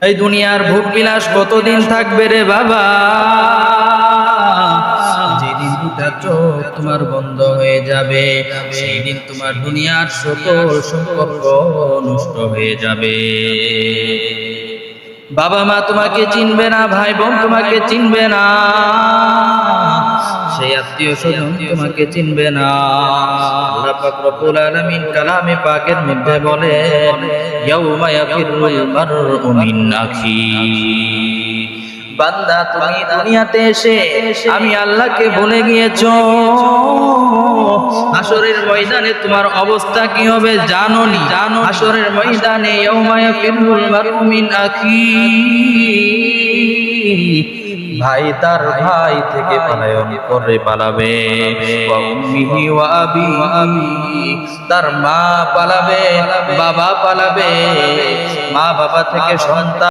এই দুনিয়ার ভোগ বিলাস কতদিন থাকবে রে বাবা? যেদিন দুটা চোখ তোমার বন্ধ হয়ে যাবে, সেই দিন তোমার দুনিয়ার সকল সম্পর্ক নষ্ট হয়ে যাবে। বাবা মা তোমাকে চিনবে না, ভাই বোন তোমাকে চিনবে না, সেই আত্মীয় স্বজন তোমাকে চিনবে না। আল্লাহ পাক রব্বুল আলামিন কালামে পাকের মধ্যে বলেন, ইয়াউমা ইয়াফিরুল মারউ মিন আখি। বান্দা, তুমি দুনিয়াতে এসে আমি আল্লাহকে ভুলে গিয়েছো, হাসরের ময়দানে তোমার অবস্থা কি হবে জানো নি? হাসরের ময়দানে ইয়াউমা ইয়াফিরুল মারউ মিন আখি, ভাই তার ভাই থেকে পলায়ন করে পালাবে, ওয়া উম্মিহি ওয়া আবি, তার মা পালাবে, বাবা পালাবে, মা বাবা থেকে সন্তান